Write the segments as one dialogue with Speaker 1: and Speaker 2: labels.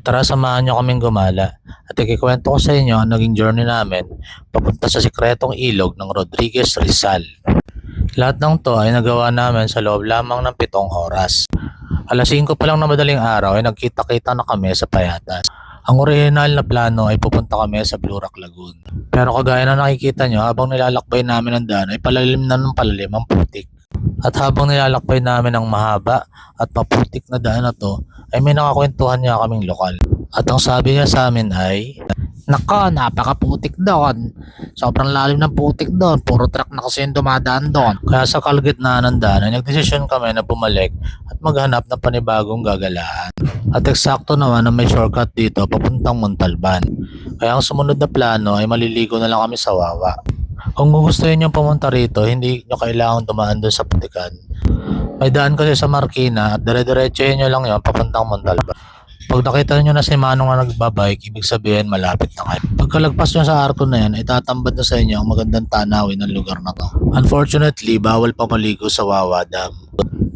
Speaker 1: Tara samahan nyo kaming gumala at ikikwento ko sa inyo ang naging journey namin papunta sa sikretong ilog ng Rodriguez Rizal. Lahat ng to ay nagawa namin sa loob lamang ng 7 oras. Alas 5 pa lang na madaling araw ay nagkita-kita na kami sa Payatas. Ang orihinal na plano ay pupunta kami sa Blue Rock Lagoon. Pero kagaya na nakikita nyo, habang nilalakbay namin ang daan ay palalim na ng palalim ang putik. At habang nilalakbay namin ang mahaba at maputik na daan na to, ay may nakakwentuhan niya kaming lokal. At ang sabi niya sa amin ay, "Nako, napakaputik doon. Sobrang lalim ng putik doon. Puro truck na kasi yung dumadaan doon." Kaya sa kalagitnaan ng daan ay nagdesisyon kami na bumalik at maghanap ng panibagong gagalaan. At eksakto naman na may shortcut dito papuntang Montalban. Kaya ang sumunod na plano ay maliligo na lang kami sa Wawa. Kung gugustuhin nyo pumunta rito, hindi nyo kailangang dumaan doon sa putikan. May daan kasi sa Marikina at dire-diretsuhin nyo lang yon papuntang Montalban. Pag nakita nyo na si Manong na nagbabike, ibig sabihin malapit na kayo. Pagkalagpas nyo sa arko na yan, itatambad na sa inyo ang magandang tanawin ng lugar na to. Unfortunately, bawal pa maligo sa Wawa Dam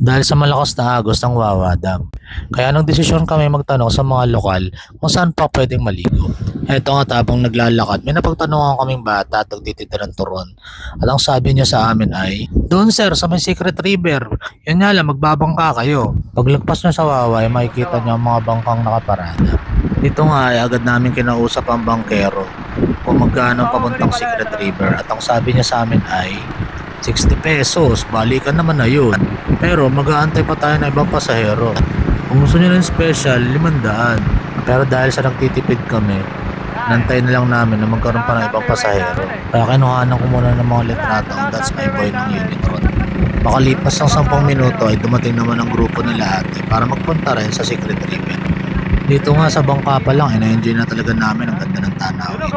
Speaker 1: dahil sa malakas na agos ng Wawa Dam. Kaya nang desisyon kami magtanong sa mga lokal kung saan pa pwedeng maligo. Eto nga, tapong naglalakad, may napagtanungan kaming bata at nagtitinda ng turon. At ang sabi niya sa amin ay, "Doon sir, sa may Secret River. Yan nga lang, magbabangka kayo." Paglagpas nyo sa Wawa ay makikita nyo ang mga bangkang nakaparada. Dito nga ay agad namin kinausap ang bangkero kung magkano papuntang Secret River. At ang sabi niya sa amin ay, 60 pesos, balikan naman na yun. Pero mag-aantay pa tayo ng ibang pasahero. Kung gusto nyo ng special, 500. Pero dahil sa nagtitipid kami, nantay na lang namin na magkaroon pa ng ibang pasahero. Kaya kinuhanan ko muna ng mga litrato ang That's My Boy ng Unitron. Makalipas ng 10 minuto ay dumating naman ang grupo nila ate para magpunta rin sa Secret River. Dito nga sa bangka pa lang, ina-enjoy na talaga namin ang ganda ng tanawin.